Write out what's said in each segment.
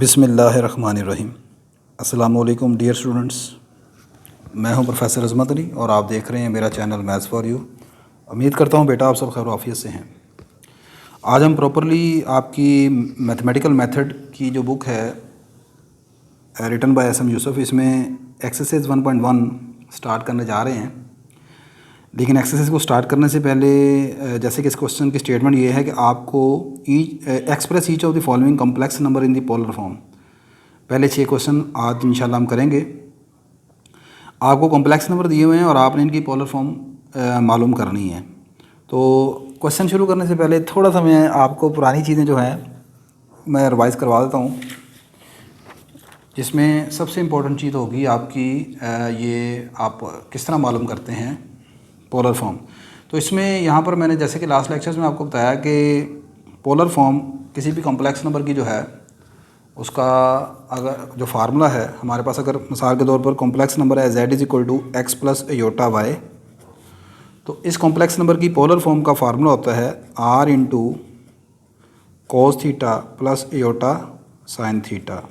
बिस्मिल्लाहिर्रहमानिर्रहीम। अस्सलाम वालेकुम डियर स्टूडेंट्स, मैं हूं प्रोफेसर अज़मत अली और आप देख रहे हैं मेरा चैनल मैथ्स फॉर यू। उम्मीद करता हूं बेटा आप सब खैर आफियत से हैं। आज हम प्रॉपरली आपकी मैथमेटिकल मेथड की जो बुक है written by S M Yusuf, इसमें एक्सरसाइज 1.1 स्टार्ट करने जा रहे हैं। लेकिन एक्सरसाइज को स्टार्ट करने से पहले जैसे कि इस क्वेश्चन की स्टेटमेंट ये है कि आपको express each of the following complex number in the polar form. पहले 6 क्वेश्चन आज इंशाल्लाह हम करेंगे। आपको कॉम्प्लेक्स नंबर दिए हुए हैं और आपने इनकी पोलर फॉर्म मालूम करनी है। तो क्वेश्चन शुरू करने से पहले थोड़ा सा मैं आपको पुरानी चीज़ें जो हैं मैं रिवाइज़ करवा देता हूँ, जिसमें सबसे इम्पोर्टेंट चीज़ होगी आपकी ये आप किस तरह मालूम करते हैं पोलर फॉर्म। तो इसमें यहाँ पर मैंने जैसे कि लास्ट लेक्चर्स में आपको बताया कि पोलर फॉर्म किसी भी कॉम्प्लेक्स नंबर की जो है उसका अगर जो फार्मूला है हमारे पास, अगर मिसाल के तौर पर कॉम्प्लेक्स नंबर है z = x + आयोटा y, तो इस कॉम्प्लेक्स नंबर की पोलर फॉर्म का फार्मूला होता है r × cos theta + iota sin theta.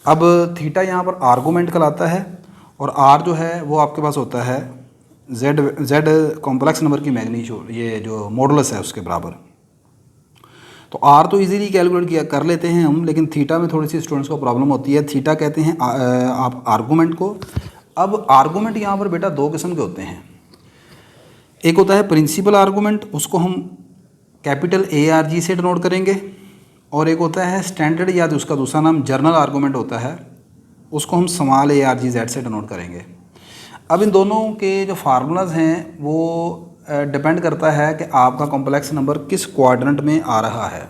अब थीटा यहाँ पर आर्गूमेंट कहलाता है और r जो है वो आपके पास होता है z कॉम्प्लेक्स नंबर की मैग्नीट्यूड, ये जो मॉडुलस है उसके बराबर। तो r तो इजीली कैलकुलेट कर लेते हैं हम, लेकिन थीटा में थोड़ी सी स्टूडेंट्स को प्रॉब्लम होती है। थीटा कहते हैं आप आर्गूमेंट को। अब आर्गूमेंट यहाँ पर बेटा 2 किस्म के होते हैं। एक होता है प्रिंसिपल आर्गूमेंट, उसको हम कैपिटल ARG से डिनोट करेंगे, और एक होता है स्टैंडर्ड या उसका दूसरा नाम जर्नल आर्गूमेंट होता है, उसको हम स्मॉल ARGZ से डिनोट करेंगे। अब इन दोनों के जो फार्मूलाज हैं वो डिपेंड करता है कि आपका कॉम्प्लेक्स नंबर किस क्वाड्रेंट में आ रहा है।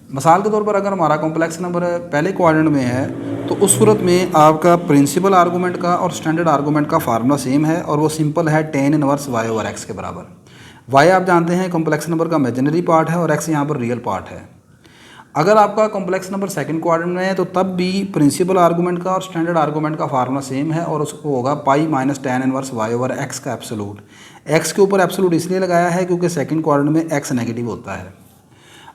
मिसाल के तौर पर अगर हमारा कॉम्प्लेक्स नंबर पहले क्वाड्रेंट में है तो उस सूरत में आपका प्रिंसिपल आर्गूमेंट का और स्टैंडर्ड आर्गूमेंट का फार्मूला सेम है और वो सिंपल है tan इनवर्स y/x के बराबर। y आप जानते हैं कॉम्प्लेक्स नंबर का इमेजिनरी पार्ट है और x यहाँ पर रियल पार्ट है। अगर आपका कॉम्प्लेक्स नंबर सेकंड क्वाड्रेंट में है तो तब भी प्रिंसिपल आर्गूमेंट का और स्टैंडर्ड आर्गूमेंट का फार्मूला सेम है और उसको होगा पाई माइनस tan इनवर्स y/x का एब्सोल्यूट। x के ऊपर एब्सोल्यूट इसलिए लगाया है क्योंकि सेकंड क्वाड्रेंट में x नेगेटिव होता है।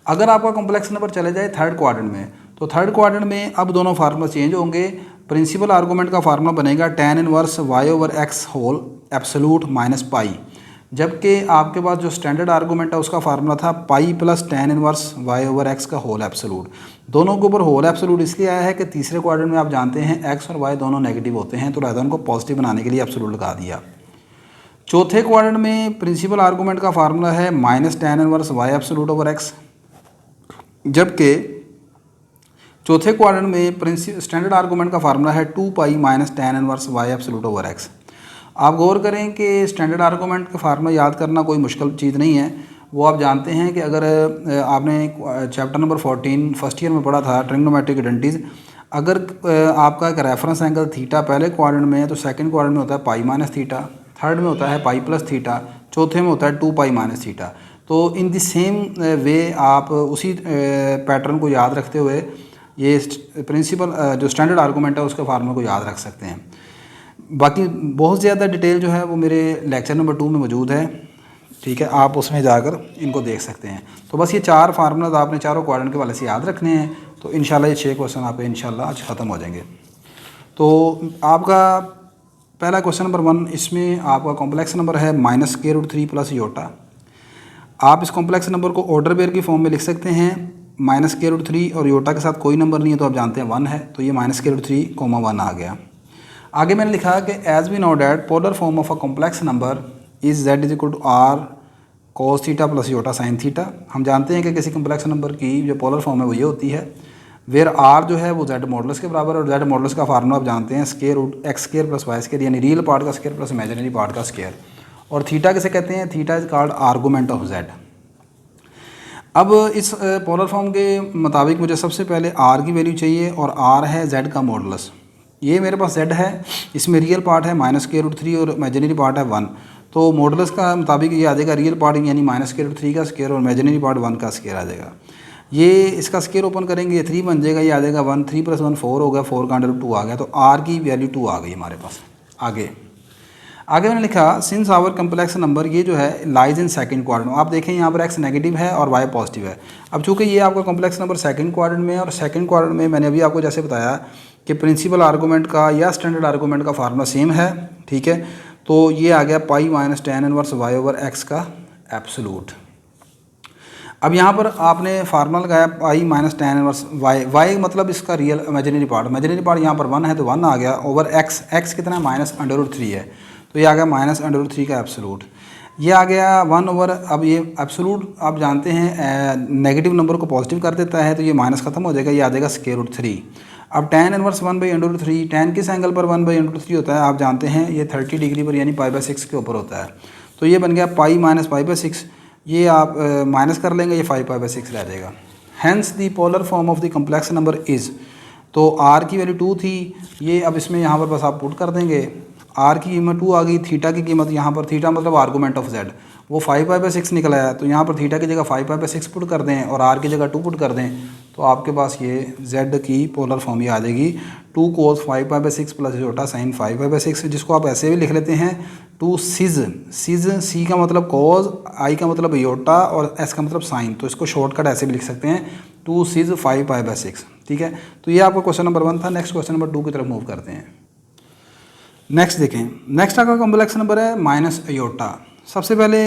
अगर आपका कॉम्प्लेक्स नंबर चले जाए थर्ड क्वाड्रेंट में, तो थर्ड क्वाड्रेंट में अब दोनों फार्मूला चेंज होंगे। प्रिंसिपल आर्गूमेंट का फार्मूला बनेगा tan inverse y/x whole absolute minus pi, जबकि आपके पास जो स्टैंडर्ड आर्गूमेंट है उसका फार्मूला था pi plus tan inverse y/x का होल एब्सोल्यूट। दोनों के ऊपर होल एब्सोल्यूट इसलिए आया है कि तीसरे क्वाड्रेंट में आप जानते हैं x और y दोनों नेगेटिव होते हैं, तो लिहाजा उनको पॉजिटिव बनाने के लिए एब्सोल्यूट लगा दिया। चौथे क्वाड्रेंट में प्रिंसिपल आर्गूमेंट का फार्मूला है माइनस tan इनवर्स y/x, जबकि चौथे क्वाड्रेंट में स्टैंडर्ड आर्गूमेंट का फार्मूला है 2 पाई माइनस tan इनवर्स y/x। आप गौर करें कि स्टैंडर्ड आर्गूमेंट का फार्मूला याद करना कोई मुश्किल चीज़ नहीं है। वो आप जानते हैं कि अगर आपने चैप्टर नंबर 14 फर्स्ट ईयर में पढ़ा था ट्रिग्नोमेट्रिक आइडेंटिटीज, अगर आपका एक रेफरेंस एंगल थीटा पहले क्वाड्रेंट में है तो सेकंड क्वाड्रेंट में होता है पाई माइनस थीटा, थर्ड में होता है पाई प्लस थीटा, चौथे में होता है 2 पाई माइनस थीटा। तो इन द सेम वे आप उसी पैटर्न को याद रखते हुए ये प्रिंसिपल जो स्टैंडर्ड आर्गूमेंट है उसके फार्मूले को याद रख सकते हैं। बाकी बहुत ज़्यादा डिटेल जो है वो मेरे लेक्चर नंबर 2 में मौजूद है, ठीक है, आप उसमें जाकर इनको देख सकते हैं। तो बस ये 4 फार्मूलाज आपने चारों क्वाड्रेंट के वाले से याद रखने हैं, तो इंशाल्लाह ये 6 क्वेश्चन आपके इंशाल्लाह आज ख़त्म हो जाएंगे। तो आपका पहला क्वेश्चन नंबर 1, इसमें आपका कॉम्प्लेक्स नंबर है -√3 + आयोटा। आप इस कॉम्प्लेक्स नंबर को ऑर्डर पेयर की फॉर्म में लिख सकते हैं। -√3 और आयोटा के साथ कोई नंबर नहीं है तो आप जानते हैं 1 है, तो ये -√3, 1 आ गया। आगे मैंने लिखा कि as we know that polar form of a complex number is z = r cos theta + iota sin theta. हम जानते हैं कि किसी कॉम्प्लेक्स नंबर की जो पोलर फॉर्म है वो ये होती है, वेयर r जो है वो z मॉडुलस के बराबर है और z मॉडुलस का फार्मूला आप जानते हैं √x² + y², यानी रियल पार्ट का स्क्वायर प्लस इमेजिनरी पार्ट का स्क्वायर। और थीटा किसे कहते हैं? Theta is called argument of z। अब इस पोलर फॉर्म के मुताबिक मुझे सबसे पहले r की वैल्यू चाहिए और r है z का मॉडुलस। ये मेरे पास z है, इसमें रियल पार्ट है -√3 और इमेजिनरी पार्ट है 1, तो मॉडुलस का मुताबिक ये आ जाएगा रियल पार्ट यानी -√3 का स्क्वायर और इमेजिनरी पार्ट 1 का स्क्वायर आ जाएगा। ये इसका स्केयर ओपन करेंगे, ये 3 बन जाएगा, ये आ जाएगा 1, 3 + 1 4 हो गया, 4 का अंडर रूट 2 आ गया, तो आर की वैल्यू 2 आ गई हमारे पास। आगे मैंने लिखा सिंस आवर कम्प्लेक्स नंबर, ये जो है लाइज इन सेकंड क्वाड्रेंट। आप देखें यहाँ पर एक्स नेगेटिव है और वाई पॉजिटिव है। अब चूंकि ये आपका कम्प्लेक्स नंबर सेकंड क्वाड्रेंट में है, और सेकंड क्वाड्रेंट में मैंने अभी आपको जैसे बताया कि प्रिंसिपल आर्गूमेंट का या स्टैंडर्ड आर्गूमेंट का फार्मूला सेम है, ठीक है। तो ये आ गया pi minus tan inverse Y over X का एब्सोल्यूट। अब यहाँ पर आपने फार्मूला लगाया pi minus tan inverse Y, Y मतलब इसका रियल इमेजिनरी पार्ट यहाँ पर 1 है तो 1 आ गया, ओवर एक्स, एक्स कितना है -√3 है, तो ये आ गया -√3 का एब्सोल्यूट। ये आ गया 1 ओवर, अब ये एब्सोल्यूट आप जानते हैं नेगेटिव नंबर को पॉजिटिव कर देता है, तो ये माइनस खत्म हो जाएगा, ये आ जाएगा √3। अब tan इनवर्स 1/√3, tan किस एंगल पर 1/√3 होता है आप जानते हैं, ये 30 डिग्री पर यानी π/6 के ऊपर होता है, तो ये बन गया पाई माइनस π/6, ये आप माइनस कर लेंगे, ये 5π/6 रह जाएगा। Hence the polar form of the complex number is, तो आर की वैल्यू 2 थी, ये अब इसमें यहाँ पर बस आप पुट कर देंगे, आर की कीमत 2 आ गई, थीटा की कीमत यहाँ पर, थीटा मतलब आर्गूमेंट ऑफ जेड, वो 5π/6 निकल आया, तो यहाँ पर थीटा की जगह 5π/6 पुट कर दें और आर की जगह 2 पुट कर दें, तो आपके पास ये जेड की पोलर फॉर्म ये आ जाएगी 2 cos 5π/6 प्लस जोटा साइन 5π/6, जिसको आप ऐसे भी लिख लेते हैं 2 सिज, सी का मतलब कॉज, आई का मतलब योटा और एस का मतलब साइन, तो इसको शॉर्टकट ऐसे भी लिख सकते हैं 2 सिज 5π/6, ठीक है। तो ये आपका क्वेश्चन नंबर 1 था। नेक्स्ट क्वेश्चन नंबर 2 की तरफ मूव करते हैं। नेक्स्ट देखें, नेक्स्ट आपका कॉम्प्लेक्स नंबर है माइनस योटा। सबसे पहले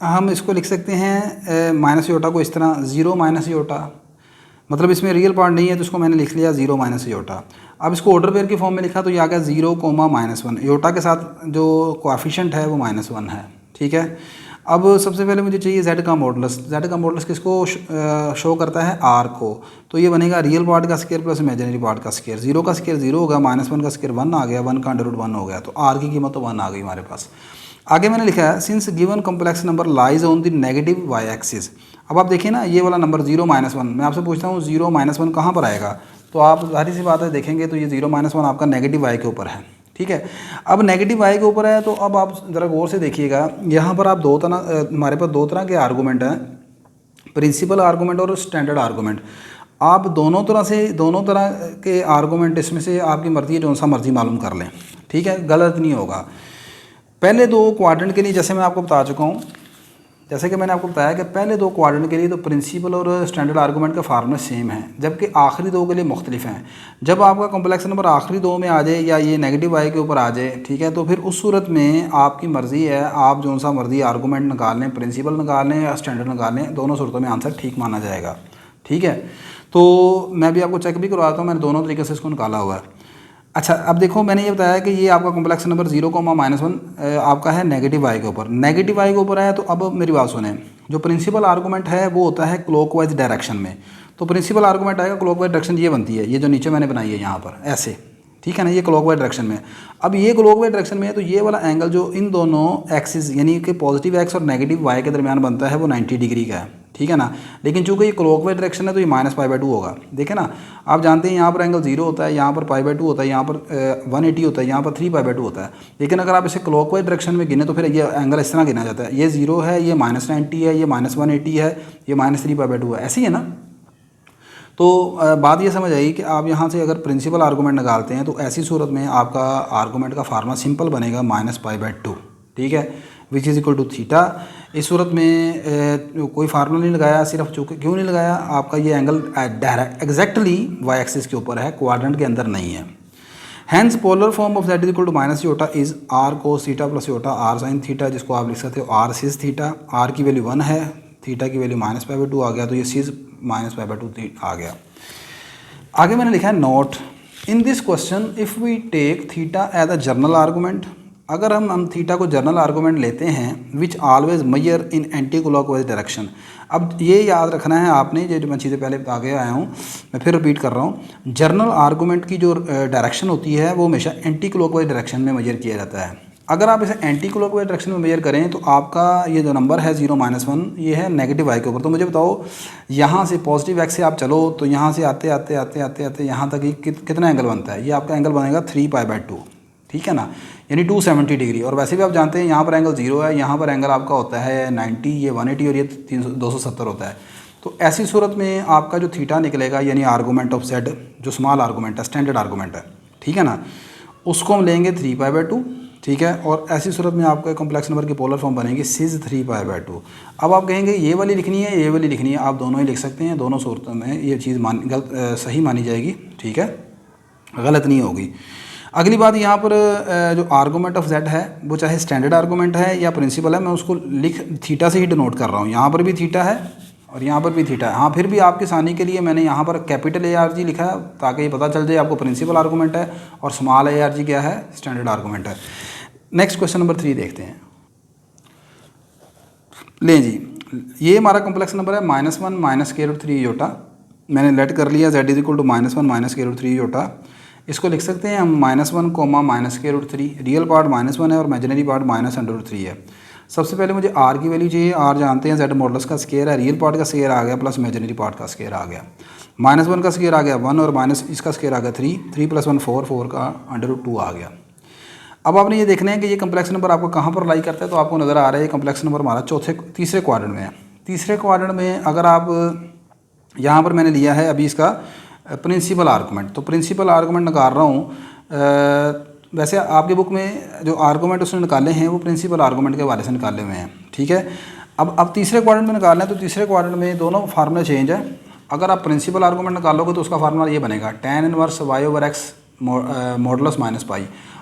हम इसको लिख सकते हैं माइनस योटा को इस तरह, 0 माइनस योटा, मतलब इसमें रियल पार्ट नहीं है तो इसको मैंने लिख लिया 0 माइनस योटा। अब इसको ऑर्डर पेयर की फॉर्म में लिखा तो ये आ गया 0, -1, योटा के साथ जो कोएफिशिएंट है वो -1 है, ठीक है। अब सबसे पहले मुझे चाहिए z का मॉडुलस। z का मॉडुलस किसको शो करता है, r को, तो ये बनेगा रियल पार्ट का स्केयर प्लस इमेजिनरी पार्ट का स्केयर। 0 का स्केयर 0 होगा, -1 का स्केयर 1 आ गया, 1 का अंडर रूट 1 हो गया, तो r की कीमत तो 1 आ गई हमारे पास। आगे मैंने लिखा है since given complex number lies on the negative Y axis. अब आप देखिए ना, ये वाला नंबर 0 -1, मैं आपसे पूछता हूँ 0 -1 कहाँ पर आएगा, तो आप जाहिर सी बात है देखेंगे तो ये 0 -1 आपका नेगेटिव वाई के ऊपर है, ठीक है। अब नेगेटिव वाई के ऊपर है तो अब आप ज़रा गौर से देखिएगा, यहाँ पर आप हमारे पास 2 तरह के आर्गूमेंट हैं, प्रिंसिपल आर्गूमेंट और स्टैंडर्ड आर्गूमेंट। आप दोनों तरह के आर्गूमेंट इसमें से आपकी मर्ज़ी है, जो सा मर्ज़ी मालूम कर लें, ठीक है, गलत नहीं होगा। पहले 2 क्वाड्रेंट के लिए जैसे मैं आपको बता चुका हूँ, जैसे कि मैंने आपको बताया कि पहले 2 क्वाड्रेंट के लिए तो प्रिंसिपल और स्टैंडर्ड आर्गूमेंट का फार्मूला सेम है, जबकि आखिरी 2 के लिए मुख्तलिफ हैं। जब आपका कॉम्प्लेक्स नंबर आखिरी 2 में आ जाए या ये नेगेटिव वाई के ऊपर आ जाए, ठीक है, तो फिर उस सूरत में आपकी मर्ज़ी है, आप जो सा मर्ज़ी आर्गूमेंट निकाल लें, प्रिंसिपल निकाल लें या स्टैंडर्ड निकाल लें, दोनों सूरतों में आंसर ठीक माना जाएगा, ठीक है। तो मैं भी आपको चेक भी करवाता हूँ, मैंने दोनों तरीके से इसको निकाला हुआ है। अच्छा, अब देखो मैंने ये बताया कि ये आपका कॉम्प्लेक्स नंबर 0, -1 आपका है नेगेटिव वाई के ऊपर, नेगेटिव वाई के ऊपर है। तो अब मेरी बात सुने, जो प्रिंसिपल आर्गूमेंट है वो होता है क्लॉकवाइज डायरेक्शन में, तो प्रिंसिपल आर्गूमेंट आएगा क्लॉकवाइज डायरेक्शन, ये बनती है, ये जो नीचे मैंने बनाई है यहाँ पर ऐसे, ठीक है ना, ये क्लॉकवाइज डायरेक्शन में। अब ये क्लॉकवाइज डायरेक्शन में है तो ये वाला एंगल जो इन दोनों एक्सिस यानी कि पॉजिटिव एक्स और नेगेटिव वाई के दरमियान बनता है वो 90 डिग्री का है, ठीक है ना। लेकिन चूंकि ये क्लॉकवाइज डायरेक्शन है तो ये -π/2 होगा। देखें ना, आप जानते हैं यहाँ पर एंगल 0 होता है, यहाँ पर π/2 होता है, यहाँ पर 180 होता है, यहाँ पर 3π/2 होता है। लेकिन अगर आप इसे क्लॉकवाइज डायरेक्शन में गिने तो फिर ये एंगल इस तरह गिना जाता है, ये 0 है, ये -90 है, ये -180 है, ये -3π/2 है, ऐसी है ना। तो बात ये समझ आई कि आप यहाँ से अगर प्रिंसिपल आर्गूमेंट निकालते हैं तो ऐसी सूरत में आपका आर्गूमेंट का फार्मूला सिंपल बनेगा -π/2, ठीक है, which is equal to theta. इस सूरत में कोई फार्मूला नहीं लगाया, सिर्फ चूँकि क्यों नहीं लगाया, आपका ये angle direct exactly Y axis के ऊपर है, क्वाड्रेंट के अंदर नहीं है। Hence polar form of that is equal to minus iota is R cos theta plus iota R sine theta, जिसको आप लिख सकते हो आर सिस थीटा। आर की वैल्यू 1 है, थीटा की वैल्यू -π/2 आ गया, तो ये सिस -π/2 आ गया। आगे मैंने लिखा है note, in this question if we take theta as a general argument, अगर हम थीटा को जर्नल आर्गूमेंट लेते हैं which always measure in anticlockwise direction. अब ये याद रखना है आपने, ये जो मैं चीज़ें पहले बता के आया हूँ, मैं फिर रिपीट कर रहा हूँ, जर्नल आर्गूमेंट की जो डायरेक्शन होती है वो हमेशा एंटी क्लॉकवाइज डायरेक्शन में मेजर किया जाता है। अगर आप इसे एंटी क्लॉकवाइज डायरेक्शन में मेजर करें तो आपका ये जो नंबर है 0 -1 ये है नेगेटिव वाई के ऊपर। तो मुझे बताओ, यहाँ से पॉजिटिव एक्स से आप चलो तो यहाँ से आते आते आते आते आते यहाँ तक कितना एंगल बनता है, ये आपका एंगल बनेगा 3π/2, ठीक है ना, यानी 270 डिग्री। और वैसे भी आप जानते हैं यहाँ पर एंगल 0 है, यहाँ पर एंगल आपका होता है 90, ये 180 और ये 270 होता है। तो ऐसी सूरत में आपका जो थीटा निकलेगा यानी आर्गूमेंट ऑफ जेड जो स्मॉल आर्गूमेंट है, स्टैंडर्ड आर्गूमेंट है, ठीक है ना, उसको हम लेंगे 3π/2, ठीक है। और ऐसी सूरत में आपका कॉम्प्लेक्स नंबर की पोलर फॉर्म बनेगी सिज 3π/2। अब आप कहेंगे ये वाली लिखनी है, ये वाली लिखनी है, आप दोनों ही लिख सकते हैं, दोनों सूरतों में ये चीज़ सही मानी जाएगी, ठीक है, गलत नहीं होगी। अगली बात यहाँ पर जो आर्गूमेंट ऑफ जेड है वो चाहे स्टैंडर्ड आर्गूमेंट है या प्रिंसिपल है, मैं उसको थीटा से ही डिनोट कर रहा हूँ। यहाँ पर भी थीटा है और यहाँ पर भी थीटा है। हाँ, फिर भी आपकी आसानी के लिए मैंने यहाँ पर कैपिटल ARG लिखा है ताकि ये पता चल जाए आपको प्रिंसिपल आर्गूमेंट है और स्मॉल ARG क्या है, स्टैंडर्ड आर्गूमेंट है। नेक्स्ट क्वेश्चन नंबर 3 देखते हैं। लें जी, ये हमारा कॉम्प्लेक्स नंबर है -1 -k√3 योटा। मैंने लेट कर लिया z = -1 -k√3 योटा। इसको लिख सकते हैं हम -1, -k√3। रियल पार्ट -1 है और इमेजिनरी पार्ट -√3 है। सबसे पहले मुझे r की वैल्यू चाहिए। r जानते हैं z मॉडल्स का स्केयर है, रियल पार्ट का स्केयर आ गया प्लस इमेजिनरी पार्ट का स्केयर आ गया। -1 का स्केयर आ गया 1 और माइनस इसका स्केयर आ गया 3, 3 + 1 4, 4 का √2 आ गया। अब आपने ये देखना है कि ये कम्प्लेक्स नंबर आपको कहाँ पर लाई करता है। तो आपको नज़र आ रहा है ये कम्प्लेक्स नंबर हमारा तीसरे क्वाड्रेंट में है। तीसरे क्वाड्रेंट में अगर आप यहाँ पर मैंने लिया है अभी इसका प्रिंसिपल आर्गूमेंट, तो प्रिंसिपल आर्गूमेंट निकाल रहा हूँ। वैसे आपके बुक में जो आर्गूमेंट उसने निकाले हैं वो प्रिंसिपल आर्गूमेंट के हवाले से निकाले हुए हैं, ठीक है। अब तीसरे क्वाड्रेंट में निकालना है तो तीसरे क्वाड्रेंट में दोनों फार्मूला चेंज है। अगर आप प्रिंसिपल आर्गूमेंट निकालोगे तो उसका फार्मूला ये बनेगा tan इनवर्स y/x मॉडुलस -π,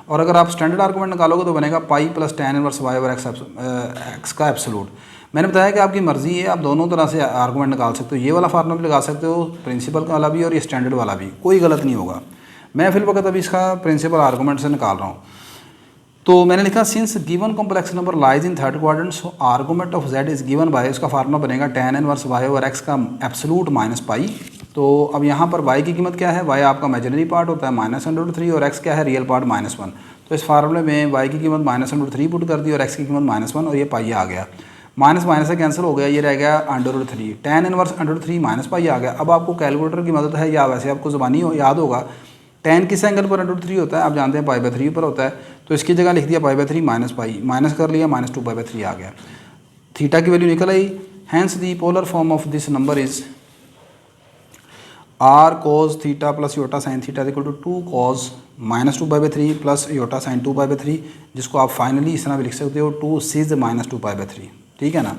और अगर आप स्टैंडर्ड आर्गूमेंट निकालोगे तो बनेगा π + tan इनवर्स y/x x का एब्सोल्यूट। मैंने बताया कि आपकी मर्ज़ी है, आप दोनों तरह से आर्गूमेंट निकाल सकते हो। ये वाला फार्मूला भी लगा सकते हो, प्रिंसिपल वाला भी और ये स्टैंडर्ड वाला भी, कोई गलत नहीं होगा। मैं फिल वक्त अभी इसका प्रिंसिपल आर्गूमेंट से निकाल रहा हूँ। तो मैंने लिखा since given complex number lies in third quadrant so argument of z is given bye, इसका फार्मूला बनेगा tan इनवर्स y/x का एब्सोल्यूट -π। तो अब यहाँ पर y की कीमत क्या है, y आपका इमेजिनरी पार्ट होता है -√3 और x क्या है, रियल पार्ट -1। तो इस फार्मूले में y की कीमत -√3 पुट कर दी और x की कीमत -1 और ये पाई आ गया। माइनस माइनस से कैंसिल हो गया, ये रह गया √3। tan इनवर्स √3 -π आ गया। अब आपको कैलकुलेटर की मदद है या वैसे आपको ज़बानी याद होगा tan किस एंगल पर √3 होता है, आप जानते हैं π/3 पर होता है। तो इसकी जगह लिख दिया π/3 -π, माइनस कर लिया -2π/3 आ गया। थीटा की वैल्यू निकल आई। Hence the polar form of this number is r cos theta plus iota sine theta = 2 cos -2π/3 plus iota sine 2π/3, जिसको आप फाइनली इस तरह भी लिख सकते हो 2 सिज -2π/3, ठीक है ना।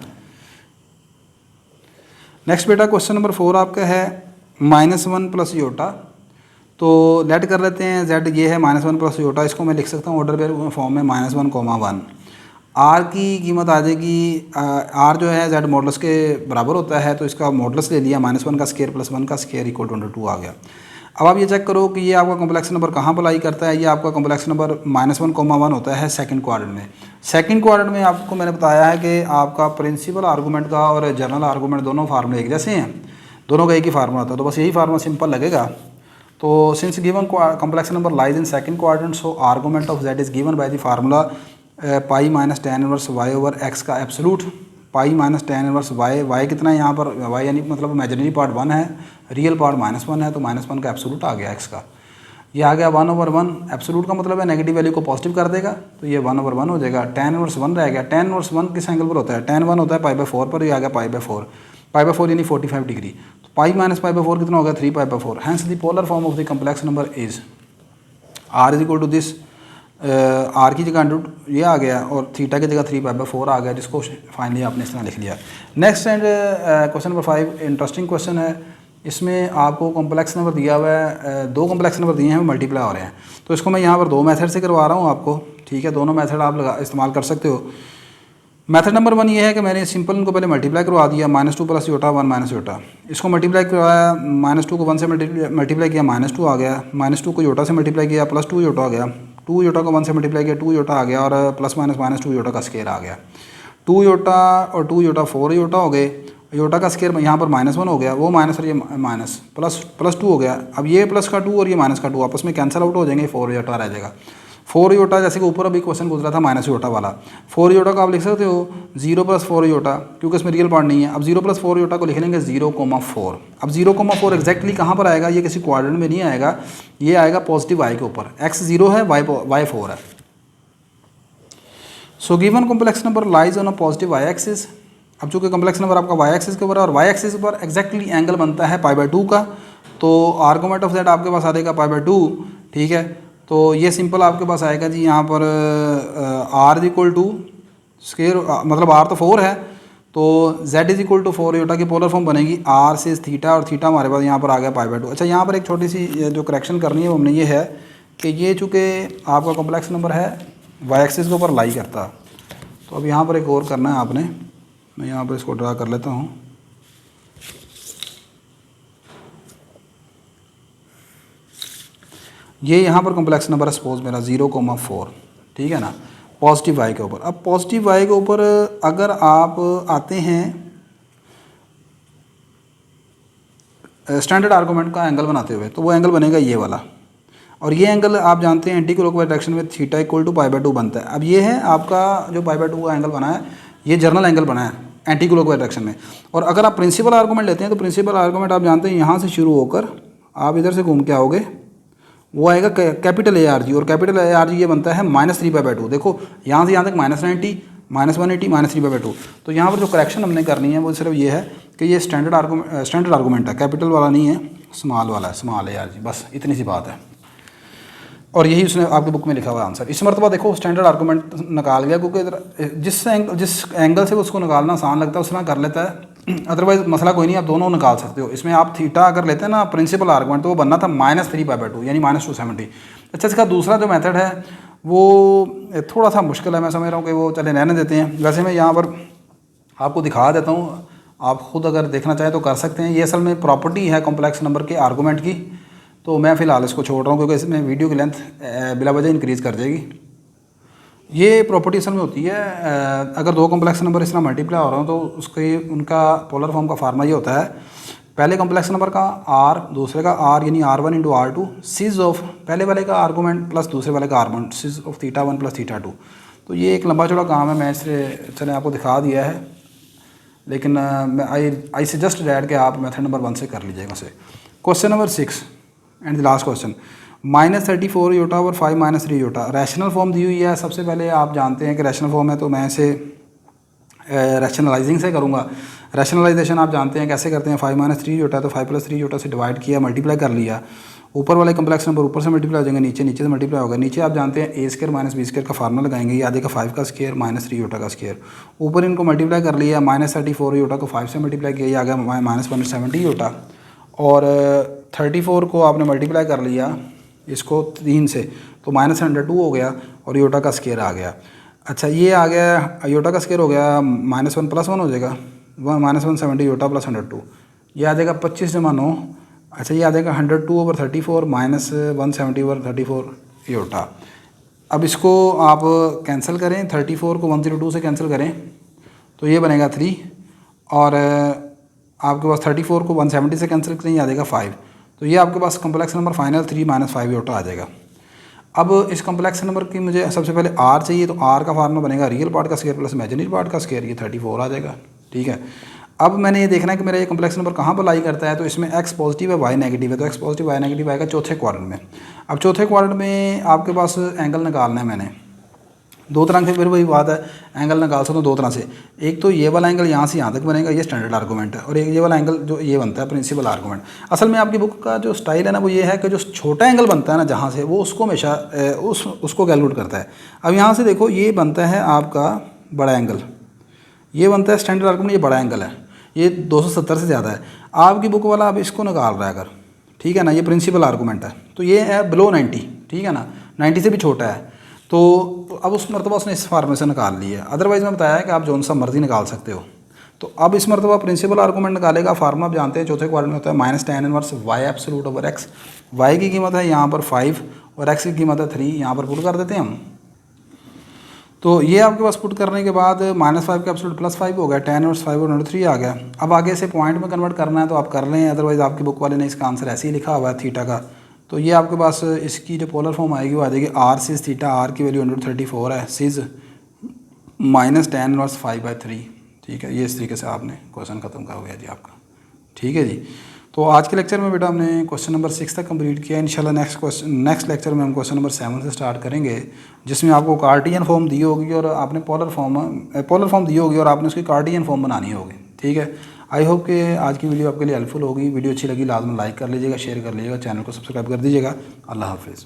नेक्स्ट बेटा क्वेश्चन नंबर 4 आपका है -1 प्लस योटा। तो लेट कर लेते हैं z ये है -1 प्लस योटा, इसको मैं लिख सकता हूँ ऑर्डर पेयर फॉर्म में -1, 1। r की कीमत आ जाएगी, r जो है z मॉडल्स के बराबर होता है, तो इसका मॉडल्स ले लिया -1 का स्केयर प्लस 1 का स्केयर = 2 आ गया। अब आप ये चेक करो कि ये आपका कॉम्प्लेक्स नंबर कहाँ पर लाई करता है। ये आपका कॉम्प्लेक्स नंबर -1, 1 होता है सेकंड क्वाड्रेंट में। सेकंड क्वाड्रेंट में आपको मैंने बताया है कि आपका प्रिंसिपल आर्गूमेंट का और जनरल आर्गूमेंट दोनों फार्मूले एक जैसे हैं, दोनों का एक ही फार्मूला होता है। तो बस यही फार्मूला सिंपल लगेगा। तो since given complex number lies in second quadrant so argument of z is given by the formula π - tan inverse y/x का एब्सोल्यूट। π - tan इनवर्स y कितना है यहाँ पर, y यानी मतलब इमेजिनरी पार्ट 1 है, रियल पार्ट -1 है, तो -1 का एब्सोल्यूट आ गया x का। ये आ गया 1/1। एब्सोल्यूट का मतलब है नेगेटिव वैल्यू को पॉजिटिव कर देगा, तो ये 1/1 हो जाएगा। tan इनवर्स 1 रह गया। tan इनवर्स 1 किस एंगल पर होता है, tan 1 होता है π/4 पर, ये आ गया π/4, π/4 यानी 45 डिग्री। तो π - π/4 कितना होगा, 3π/4। Hence the polar form of the complex number is r = this, r की जगह ये आ गया और थीटा की जगह 3π/4 आ गया, जिसको फाइनली आपने इस तरह लिख लिया। Next and question number 5 interesting question है। इसमें आपको कॉम्प्लेक्स नंबर दिया हुआ है, 2 कॉम्प्लेक्स नंबर दिए हैं, वो मल्टीप्लाई हो रहे हैं। तो इसको मैं यहाँ पर 2 मेथड से करवा रहा हूँ आपको, ठीक है। दोनों मेथड आप इस्तेमाल कर सकते हो। मेथड नंबर 1 ये है कि मैंने सिंपल इनको पहले मल्टीप्लाई करवा दिया, -2 प्लस योटा 1 - योटा। इसको मल्टीप्लाई करवाया, -2 को 1 से मल्टीप्लाई किया, -2 आ गया। -2 को योटा से मल्टीप्लाई किया, +2 योटा आ गया। 2 योटा को 1 से मल्टीप्लाई किया, 2 योटा आ गया और ±-2 योटा का स्केयर आ गया। 2 योटा और 2 योटा 4 योटा हो गए। योटा का स्केयर यहाँ पर -1 हो गया, वो माइनस और ये माइनस, +2 हो गया। अब ये प्लस का 2 और ये माइनस का 2 आपस में कैंसिल आउट हो जाएंगे, 4 योटा रह जाएगा। 4 योटा जैसे कि ऊपर अभी क्वेश्चन गुजरा था माइनस योटा वाला, 4 योटा को आप लिख सकते हो 0 + 4 योटा, क्योंकि इसमें रियल पार्ट नहीं है। अब 0 + 4 योटा को लिख लेंगे 0,4। अब 0,4 एग्जैक्टली कहाँ पर आएगा, ये किसी क्वाड्रेंट में नहीं आएगा, ये आएगा पॉजिटिव y के ऊपर। x 0 है, y 4 है। So given complex number lies on a positive y axis अब चूँकि कॉम्प्लेक्स नंबर आपका वाई एक्सिस के ऊपर है और वाई एक्सिस पर एग्जैक्टली एंगल बनता है π/2 का, तो आर्गुमेंट ऑफ दैट आपके पास आ जाएगा π/2, ठीक है। तो ये सिंपल आपके पास आएगा जी यहाँ पर r इक्वल टू स्क्वायर, मतलब r तो 4 है, तो z is equal to 4 iota की पोलर फॉर्म बनेगी r सिस थीटा, और थीटा हमारे पास यहाँ पर आ गया π/2। अच्छा, यहाँ पर एक छोटी सी जो करेक्शन करनी है वो हमने ये है कि ये चूँकि आपका कॉम्प्लेक्स नंबर है वाई एक्सिस के ऊपर लाई करता, तो अब यहाँ पर एक और करना है आपने। मैं यहाँ पर इसको ड्रा कर लेता हूँ। ये यहाँ पर कॉम्प्लेक्स नंबर है सपोज मेरा 0,4, ठीक है ना, पॉजिटिव वाई के ऊपर। अब पॉजिटिव वाई के ऊपर अगर आप आते हैं स्टैंडर्ड आर्गूमेंट का एंगल बनाते हुए, तो वो एंगल बनेगा ये वाला, और ये एंगल आप जानते हैं एंटी क्लॉकवाइज डायरेक्शन में थीटा इक्वल टू π/2 बनता है। अब ये है आपका जो π/2 का एंगल बना है, ये जर्नल एंगल बना है एंटी क्लॉकवाइज डायरेक्शन में। और अगर आप प्रिंसिपल आर्गूमेंट लेते हैं तो प्रिंसिपल आर्गूमेंट आप जानते हैं यहाँ से शुरू होकर आप इधर से घूम के आओगे, वो आएगा कैपिटल ARG, और कैपिटल ARG ये बनता है -3π/2। देखो यहाँ से यहाँ तक -90, -180, -3π/2। तो यहाँ पर जो करेक्शन हमने करनी है वो सिर्फ ये है कि ये स्टैंडर्ड आर्गूमेंट है, कैपिटल वाला नहीं है, स्मॉल वाला है, स्मॉल ARG, बस इतनी सी बात है। और यही उसने आपकी बुक में लिखा हुआ आंसर। इस मरतबा देखो स्टैंडर्ड आर्गूमेंट निकाल गया, क्योंकि इधर जिस एंगल से उसको निकालना आसान लगता है उस तरह कर लेता है, अदरवाइज मसला कोई नहीं, आप दोनों निकाल सकते हो। इसमें आप थीटा अगर लेते हैं ना प्रिंसिपल आर्गूमेंट, तो वो बनना था -3π/2 यानी -270। अच्छा, इसका दूसरा जो मेथड है वो थोड़ा सा मुश्किल है, मैं समझ रहा हूँ कि वो चले रहने देते हैं। वैसे मैं यहाँ पर आपको दिखा देता हूँ, आप खुद अगर देखना चाहें तो कर सकते हैं। ये असल में प्रॉपर्टी है कॉम्प्लेक्स नंबर के आर्गूमेंट की, तो मैं फ़िलहाल इसको छोड़ रहा हूँ क्योंकि इसमें वीडियो की लेंथ बिला वजह इंक्रीज़ कर जाएगी। ये प्रॉपर्टी असल में होती है अगर दो कॉम्प्लेक्स नंबर इस तरह मल्टीप्लाई हो रहे हो तो उसके उनका पोलर फॉर्म का फार्मा ये होता है, पहले कॉम्प्लेक्स नंबर का r, दूसरे का r यानी r1 इंटू r2, सिज ऑफ पहले वाले का आर्गूमेंट प्लस दूसरे वाले का आर्गूमेंट, सिज ऑफ θ1 प्लस θ2। तो ये एक लंबा चौड़ा काम है, मैं इसे चले आपको दिखा दिया है, लेकिन आई सजेस्ट डैट कि आप मेथड नंबर 1 से कर लीजिएगा उसे। Question number 6 and the last question, -34 iota और 5 -3 योटा रैशनल फॉर्म दी हुई है। सबसे पहले आप जानते हैं कि रैशनल फॉर्म है, तो मैं इसे रैशनलाइजिंग से करूँगा। रैशनलाइजेशन आप जानते हैं कैसे करते हैं, 5 -3 योटा तो 5 + 3 योटा से डिवाइड किया, मल्टीप्लाई कर लिया, ऊपर वाले कॉम्प्लेक्स नंबर ऊपर से मल्टीप्लाई हो जाएंगे, नीचे से मल्टीप्लाई होगा। नीचे आप जानते हैं a² - b² का फार्मूला लगाएंगे, ये आधे का 5 का स्क्वायर -3 योटा का स्क्वायर, ऊपर इनको मल्टीप्लाई कर लिया, -34 योटा को 5 से मल्टीप्लाई किया, ये आ गया -170 योटा, और 34 को आपने मल्टीप्लाई कर लिया इसको 3 से, तो -102 हो गया, और योटा का स्क्वायर आ गया। अच्छा, ये आ गया योटा का स्क्वायर हो गया -1 + 1 हो जाएगा, -170 योटा प्लस 102, ये आ जाएगा 25 × 9। अच्छा, ये आ जाएगा 102/34 -170/34 योटा। अब इसको आप कैंसिल करें, 34 को 102 से कैंसिल करें तो ये बनेगा 3, और आपके पास 34 को 170 से कैंसिल करें, ये आ जाएगा 5। तो ये आपके पास कॉम्प्लेक्स नंबर फाइनल 3 - 5 योटा आ जाएगा। अब इस कॉम्प्लेक्स नंबर की मुझे सबसे पहले r चाहिए, तो r का फार्मूला बनेगा रियल पार्ट का स्क्वायर प्लस इमेजिनरी पार्ट का स्क्वायर, ये 34 आ जाएगा, ठीक है। अब मैंने ये देखना है कि मेरा ये कॉम्प्लेक्स नंबर कहाँ पर लाई करता है, तो इसमें x पॉजिटिव है y नेगेटिव है, तो x पॉजिटिव y नेगेटिव आएगा चौथे क्वाड्रेंट में। अब चौथे क्वाड्रेंट में आपके पास एंगल निकालना है, मैंने दो तरह से, फिर वही बात है, एंगल निकाल सकता हूँ दो तरह से। एक तो ये वाला एंगल यहाँ से यहाँ तक बनेगा, ये स्टैंडर्ड आर्गूमेंट है, और एक ये वाला एंगल जो ये बनता है प्रिंसिपल आर्गूमेंट। असल में आपकी बुक का जो स्टाइल है ना वो ये है कि जो छोटा एंगल बनता है ना जहाँ से, वो उसको हमेशा उसको कैलकुलेट करता है। अब यहाँ से देखो, ये बनता है आपका बड़ा एंगल, ये बनता है स्टैंडर्ड आर्गूमेंट, ये बड़ा एंगल है, ये 270 से ज़्यादा है। आपकी बुक वाला अब इसको निकाल रहा है अगर, ठीक है ना, ये प्रिंसिपल आर्गूमेंट है, तो ये है बिलो 90, ठीक है ना, 90 से भी छोटा है, तो अब उस मरतबा उसने इस फार्मूले से निकाल लिया है। अदरवाइज़ मैं बताया कि आप जो सा मर्जी निकाल सकते हो। तो अब इस मरतबा प्रिंसिपल आर्गूमेंट निकालेगा, फार्मूला आप जानते हैं चौथे क्वाड्रेंट में होता है -tan−1 y absolute / x। y की कीमत है यहाँ पर 5 और x की कीमत है 3, यहाँ पर पुट कर देते हैं हम। तो ये आपके पास पुट करने के बाद -5 का एब्सोल्यूट +5 हो गया, tan−5 और √3 आ गया। अब आगे से पॉइंट में कन्वर्ट करना है तो आप कर लें, अदरवाइज़ आपकी बुक वाले ने इसका आंसर ऐसे ही लिखा हुआ है थीटा का। तो ये आपके पास इसकी जो पोलर फॉर्म आएगी वो आ जाएगी r सिज थीटा, r की वैल्यू 134 है, सिज -tan−1 5/3, ठीक है। ये इस तरीके से आपने क्वेश्चन ख़त्म कर गया जी आपका, ठीक है जी। तो आज के लेक्चर में बेटा हमने क्वेश्चन नंबर 6 तक कंप्लीट किया। इंशाल्लाह नेक्स्ट लेक्चर में हम क्वेश्चन नंबर 7 से स्टार्ट करेंगे, जिसमें आपको कार्टियन फॉर्म दी होगी और आपने पोलर फॉर्म दी होगी और आपने उसकी कार्टियन फॉर्म बनानी होगी। ठीक है, आई होप कि आज की वीडियो आपके लिए हेल्पफुल होगी। वीडियो अच्छी लगी लाजमी लाइक कर लीजिएगा, शेयर कर लीजिएगा, चैनल को सब्सक्राइब कर दीजिएगा। अल्लाह हाफिज़।